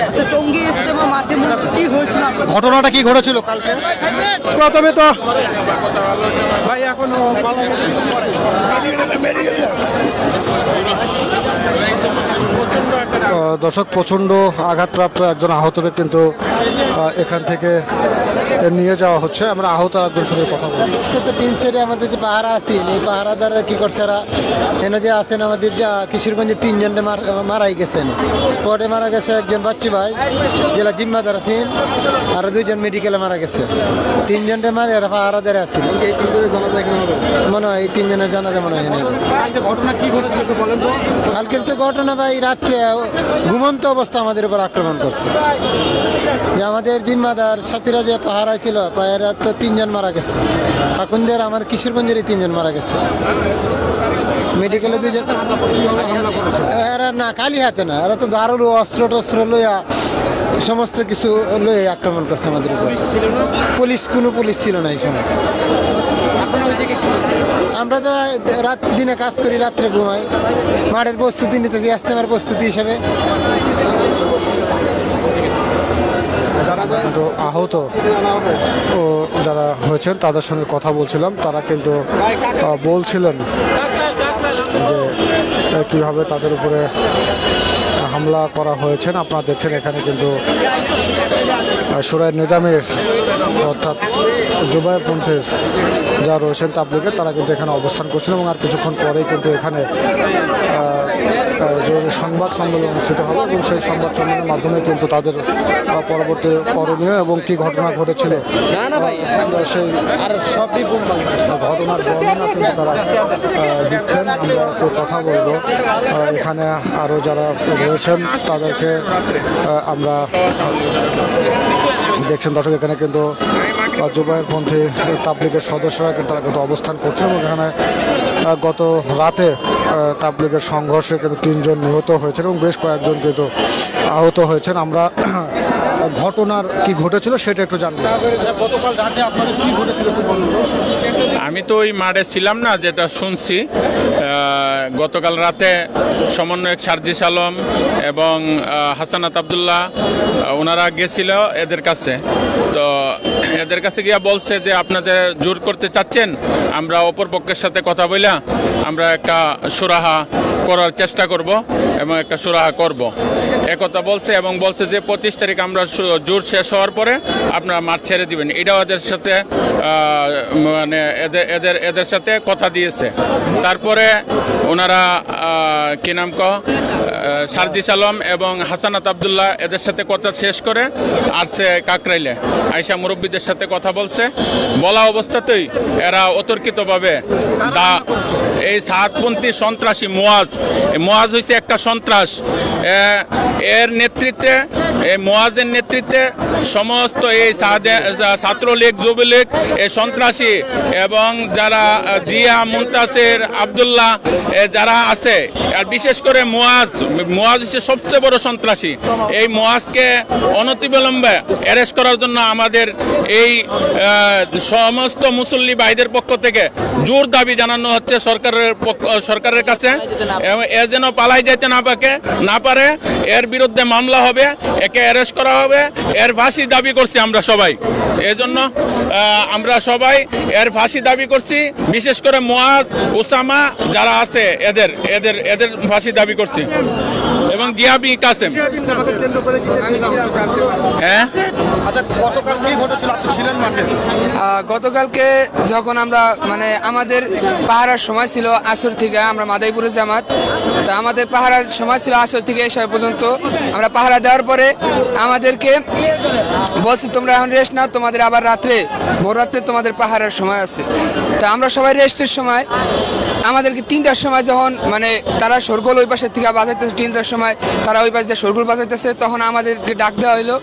আচ্ছা, টঙ্গী ইজতেমা মাঠে কি হয়েছিল? ঘটনাটা কি ঘটেছিল কালকে? প্রথমে তো ভাই এখনো দর্শক, প্রচণ্ড আঘাতপ্রাপ্ত একজন আহতকে কিন্তু এখান থেকে নিয়ে যাওয়া হচ্ছে। আমরা আহত একজন সঙ্গে কথা বলি। তিন সাইডে আমাদের যে পাহারা আছেন, এই পাহারাদাররা কি করছে, এনে যে আছেন আমাদের যা কিশোরগঞ্জে 3 জনে মারাই গেছেন, স্পটে মারা গেছে একজন বাচ্চু ভাই জেলা জিম্মাদার আছেন, আর 2 জন মেডিকেলে মারা গেছে। 3 জনে মারে এরা পাহারাদারে আছেন। এই 3 জনের জানাজা এখানে হবে মনে হয় এই 3 জনের জানাজা মনে হয় এখানে হবে। কালকে ঘটনা কি ঘটেছিল একটু বলেন তো। কালকের তো ঘটনা ভাই, রাত্রে ঘুমন্ত অবস্থা আমাদের উপর আক্রমণ করছে। যে আমাদের জিম্মাদার সাথীরা যে পাহারায় ছিল, পাহারার তো 3 জন মারা গেছে। ফাকুনদের আমাদের কিশোরগঞ্জেরই 3 জন মারা গেছে। মেডিকেলে 2 জন। এরা না খালি হাতে না, এরা তো দারুল অস্ত্র টস্ত্র লইয়া সমস্ত কিছু লইয়া আক্রমণ করছে আমাদের উপর। কোনো পুলিশ ছিল না এই সময়। আমরা তো রাত দিনে কাজ করি, রাত্রে ঘুমাই, মাঠের প্রস্তুতি নিতেছি, ইজতেমার প্রস্তুতি হিসেবে। কিন্তু আহত ও যারা হয়েছেন তাদের সঙ্গে কথা বলছিলাম, তারা কিন্তু বলছিলেন যে কীভাবে তাদের উপরে হামলা করা হয়েছে। আপনারা দেখছেন এখানে কিন্তু সুরায় নিজামের অর্থাৎ জুবাইরপন্থীর যা রয়েছেন তাবলিগের, তারা কিন্তু এখানে অবস্থান করছেন এবং আর কিছুক্ষণ পরেই কিন্তু এখানে জরুরি সংবাদ সম্মেলন অনুষ্ঠিত হবে এবং সেই সংবাদ সম্মেলনের মাধ্যমে কিন্তু তাদের পরবর্তী করণীয় এবং কি ঘটনা ঘটেছিল সেই ঘটনার বর্ণনা কিন্তু তারা দিচ্ছেন। আমরা একটু কথা বলবো। এখানে আরও যারা রয়েছেন তাদেরকে আমরা দেখছেন দর্শক, এখানে কিন্তু জুবাইরপন্থী তাবলিগের সদস্যরা কিন্তু তারা কিন্তু অবস্থান করছেন এবং এখানে গত রাতে তাবলিগের সংঘর্ষে কিন্তু 3 জন নিহত হয়েছেন এবং বেশ কয়েকজন কিন্তু আহত হয়েছেন। আমরা ঘটনার কি ঘটেছিল সেটা একটু জানবো। গতকাল রাতে আপনাদের কি ঘটেছিল একটু বলুন তো। আমি তো ওই মাঠে ছিলাম না, যেটা শুনছি গতকাল রাতে সমন্বয়ক সার্জিস আলম এবং হাসানাত আবদুল্লাহ ওনারা গেছিল এদের কাছে। তো এদের কাছে গিয়া বলছে যে আপনাদের জোর করতে চাচ্ছেন, আমরা অপর পক্ষের সাথে কথা বইলা আমরা একটা সুরাহা করার চেষ্টা করব এবং একটা সুরাহা করব, একথা বলছে। এবং বলছে যে 25 তারিখ আমরা জোর শেষ হওয়ার পরে আপনারা মাঠ ছেড়ে দিবেন। এটাও এদের সাথে মানে এদের সাথে কথা দিয়েছে। তারপরে ওনারা কি নাম সার্জিস আলম এবং হাসানাত আবদুল্লাহ এদের সাথে কথা শেষ করে আসছে কাকরাইলে, আয়সা মুরব্বীদের সাথে কথা বলছে। বলা অবস্থাতেই এরা অতর্কিতভাবে এই সাতপন্থী সন্ত্রাসী মুয়াজ হয়েছে একটা সন্ত্রাস, এর নেতৃত্বে, এই মুয়াজের নেতৃত্বে সমস্ত এই ছাত্রলীগ, যুবলীগ, এই সন্ত্রাসী এবং যারা জিয়া, মুনতাসির, আবদুল্লাহ যারা আছে, আর বিশেষ করে মুয়াজ হচ্ছে সবচেয়ে বড় সন্ত্রাসী। এই মুয়াজকে অনতিবিলম্বে অ্যারেস্ট করার জন্য আমাদের এই সমস্ত মুসল্লি ভাইদের পক্ষ থেকে জোর দাবি জানানো হচ্ছে সরকারের কাছে। এ যেন পালাই যেতে না পারে, এর বিরুদ্ধে মামলা হবে, একে অ্যারেস্ট করা হবে, এর ফাঁসি দাবি করছি আমরা সবাই। এজন্য আমরা সবাই এর ফাঁসি দাবি করছি, বিশেষ করে মুয়াজ, ওসামা যারা আছে এদের ফাঁসি দাবি করছি এবং জিয়াবি কাসেম। হ্যাঁ, আচ্ছা, গতকাল কি ঘটেছিল? আপনি ছিলেন মাঠে? গতকালকে যখন আমরা মানে আমাদের পাহারার সময় ছিল আসর থেকে, আমরা মাদাইপুরে জামাত, তো আমাদের পাহারার সময় ছিল আসর থেকে এসব পর্যন্ত। আমরা পাহারা দেওয়ার পরে আমাদেরকে বলছি তোমরা এখন রেস্ট নাও, তোমাদের আবার ভোর রাত্রে তোমাদের পাহারার সময় আছে। তো আমরা সবাই রেস্টের সময় আমাদেরকে 3টার সময় যখন মানে তারা শোরগোল ওই পাশের থেকে বাজাইতেছে, 3টার সময় তারা ওই পাশে দিয়ে শোরগোল বাজাইতেছে, তখন আমাদেরকে ডাক দেওয়া হইলো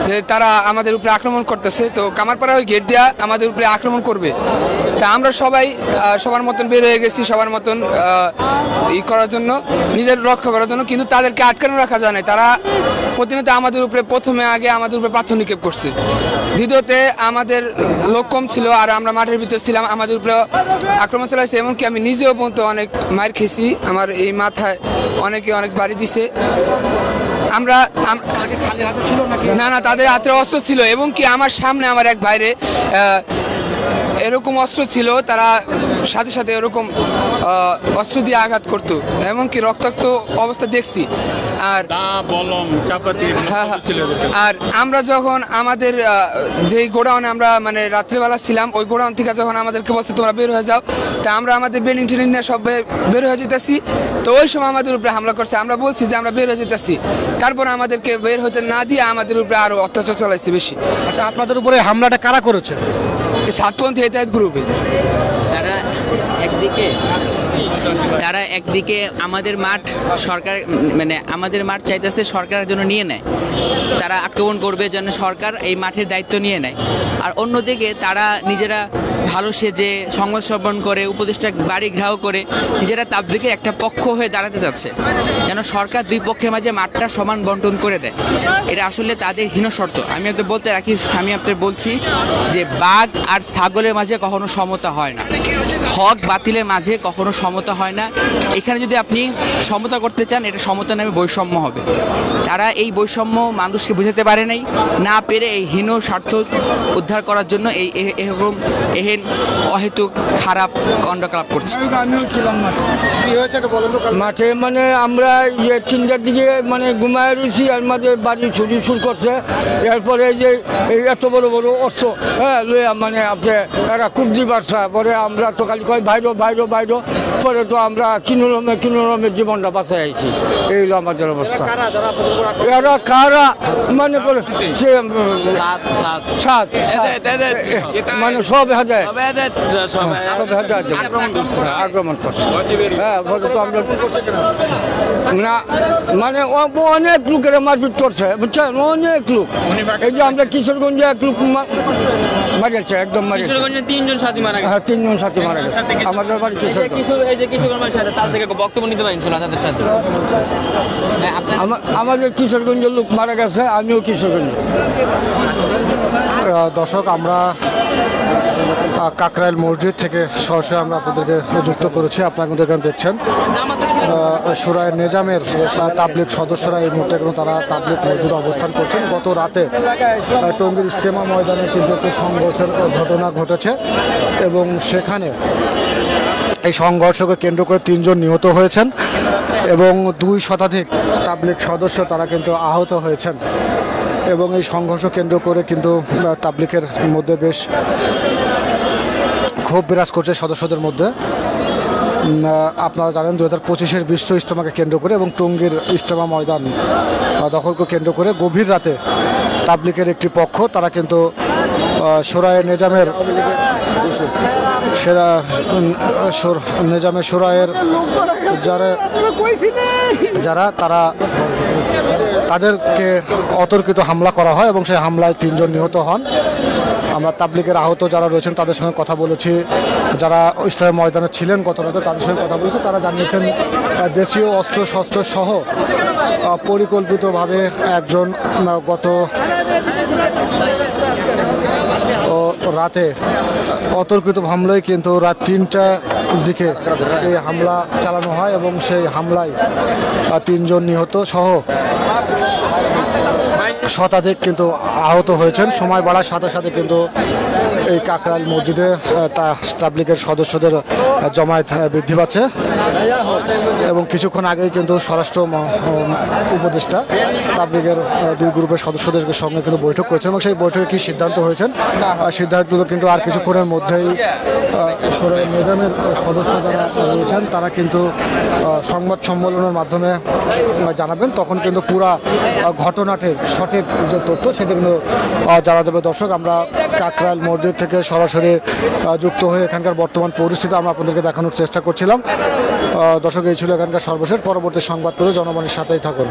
যে তারা আমাদের উপরে আক্রমণ করতেছে। তো কামারপাড়া ওই গেট দেওয়া আমাদের উপরে আক্রমণ করবে। তা আমরা সবাই সবার মতন বের হয়ে গেছি, সবার মতন করার জন্য, নিজের রক্ষা করার জন্য। কিন্তু তাদেরকে আটকানো রাখা যায় না। তারা প্রতিনিয়ত আমাদের উপরে আগে আমাদের উপরে পাথর নিক্ষেপ করছে। দ্বিতীয়তে আমাদের লোক কম ছিল আর আমরা মাঠের ভিতরে ছিলাম, আমাদের উপরে আক্রমণ চালাইছে। এমনকি আমি নিজেও পর্যন্ত অনেক মার খেয়েছি, আমার এই মাথায় অনেক বাড়ি দিছে। আমরা না না তাদের হাতে অস্ত্র ছিল এবং কি আমার সামনে আমার এক বাইরে এরকম অস্ত্র ছিল, তারা সাথে সাথে এরকম অস্ত্র দিয়ে আঘাত করতো, এমনকি রক্তাক্ত অবস্থা দেখছি। আর হ্যাঁ, আর আমরা যখন আমাদের যেই গোডাউনে আমরা মানে রাত্রেবেলা ছিলাম, ওই গোডাউন থেকে যখন আমাদেরকে বলছে তোমরা বের হয়ে যাও, তা আমরা আমাদের বিল্ডিং টিল্ডিং নিয়ে সব বের হয়ে যেতেছি। তো ওই সময় আমাদের উপরে হামলা করছে, আমরা বলছি যে আমরা বের হয়ে যেতেছি, তারপরে আমাদেরকে বের হতে না দিয়ে আমাদের উপরে আরো অত্যাচার চালাইছে বেশি। আচ্ছা, আপনাদের উপরে হামলাটা কারা করেছে? ছাত্রপন্থী হেদায়েত গ্রুপে। তারা একদিকে আমাদের মাঠ সরকার মানে আমাদের মাঠ চাইতেছে সরকারের জন্য নিয়ে নেয়, তারা আক্রমণ করবে যেন সরকার এই মাঠের দায়িত্ব নিয়ে নেয়। আর অন্যদিকে তারা নিজেরা ভালো সেজে সংবাদ সম্মেলন করে উপদেষ্টা বাড়ি ঘেরাও করে নিজেরা তাবলিগের একটা পক্ষ হয়ে দাঁড়াতে যাচ্ছে, যেন সরকার দুই পক্ষের মাঝে মাঠটা সমান বন্টন করে দেয়। এটা আসলে তাদের হীন শর্ত। আমি আপনাদের বলতে রাখি, আমি আপনাদের বলছি যে বাঘ আর ছাগলের মাঝে কখনো সমতা হয় না, হক বাতিলের মাঝে কখনো সমতা হয় না। এখানে যদি আপনি সমতা করতে চান, এটা সমতা নামে বৈষম্য হবে। তারা এই বৈষম্য মানুষকে বুঝাতে পারে নাই, না পেরে এই হীন স্বার্থ উদ্ধার করার জন্য এই এরকম এহেন অহেতুক খারাপ কাণ্ডকলাপ করছে। মাঠে মানে আমরা যে 3টার দিকে মানে ঘুমায় রয়েছি, আর মাঝে বাড়ি ছুটি শুরু করছে। এরপরে যে এই এত বড় বড় অস্ত্র লইয়া মানে আপনি এরা কুবজি বাড়ছে, পরে আমরা তো খালি কয় বাইরো বাইরো বাইরো, পরে তো আমরা কিনোরমের জীবনটা বাঁচাই আইছি। এই হলো আমাদের অবস্থা। এরা কারা মানে করে সে সাত মানে সব হাজার আক্রমণ করছে। হ্যাঁ, বলে তো আমরা না মানে অনেক লোকের মারপিট করছে, বুঝছেন, অনেক লোক। এই যে আমরা কিশোরগঞ্জে এক লোক মারিয়েছে, একদম মারিয়েছে। 3জন সাথী মারা গেছে। হ্যাঁ, 3জন সাথী মারা গেছে। আমাদের বাড়ি কিশোরগঞ্জ, তার থেকে বক্তব্য নিতে পারেন তাদের সাথে। আমাদের কিশোরগঞ্জের লোক মারা গেছে, আমিও কিশোরগঞ্জ। দর্শক, আমরা কাকরাইল মসজিদ থেকে সরাসরি আমরা আপনাদেরকে যুক্ত করেছি। আপনারা কিন্তু এখানে দেখছেন সুরায় নিজামের তাবলিগ সদস্যরা এই মুহূর্তে কিন্তু তারা তাবলিগ মসজিদে অবস্থান করছেন। গত রাতে টঙ্গীর ইজতেমা ময়দানে কিন্তু একটি সংঘর্ষের ঘটনা ঘটেছে এবং সেখানে এই সংঘর্ষকে কেন্দ্র করে 3 জন নিহত হয়েছেন এবং 2 শতাধিক তাবলিগ সদস্য তারা কিন্তু আহত হয়েছেন। এবং এই সংঘর্ষ কেন্দ্র করে কিন্তু তাবলিগের মধ্যে বেশ ক্ষোভ বিরাজ করছে সদস্যদের মধ্যে। আপনারা জানেন 2025-এর বিশ্ব ইজতেমাকে কেন্দ্র করে এবং টঙ্গীর ইজতেমা ময়দান দখলকে কেন্দ্র করে গভীর রাতে তাবলিগের একটি পক্ষ তারা কিন্তু সুরায় নিজামের নিজামের সুরায়ের যারা তারা তাদেরকে অতর্কিত হামলা করা হয় এবং সেই হামলায় 3 জন নিহত হন। আমরা তাবলিগের আহত যারা রয়েছেন তাদের সঙ্গে কথা বলেছি, যারা ইজতেমা ময়দানে ছিলেন গত রাতে তাদের সঙ্গে কথা বলেছি। তারা জানিয়েছেন দেশীয় অস্ত্র শস্ত্র সহ পরিকল্পিতভাবে একজন গত রাতে অতর্কিত হামলায় কিন্তু রাত 3টার দিকে এই হামলা চালানো হয় এবং সেই হামলায় 3 জন নিহত সহ শতাধিক কিন্তু আহত হয়েছেন। সময় বাড়ার সাথে সাথে কিন্তু এই কাকরাইল মসজিদে তাবলিগের সদস্যদের জমায়েত বৃদ্ধি পাচ্ছে এবং কিছুক্ষণ আগেই কিন্তু স্বরাষ্ট্র উপদেষ্টা তাবলিগের 2 গ্রুপের সদস্যদের সঙ্গে কিন্তু বৈঠক করেছেন এবং সেই বৈঠকে কী সিদ্ধান্ত হয়েছেন সিদ্ধান্ত কিন্তু আর কিছুক্ষণের মধ্যেই নিজামের সদস্য যারা রয়েছেন তারা কিন্তু সংবাদ সম্মেলনের মাধ্যমে জানাবেন। তখন কিন্তু পুরা ঘটনাটির সঠিক যে তথ্য সেটা কিন্তু জানা যাবে। দর্শক, আমরা কাকরাইল মসজিদ থেকে সরাসরি যুক্ত হয়ে এখানকার বর্তমান পরিস্থিতি আমরা আপনাদেরকে দেখানোর চেষ্টা করছিলাম। দর্শক, এই ছিল এখানকার সর্বশেষ। পরবর্তী সংবাদ পেলে জনগণের সাথেই থাকুন।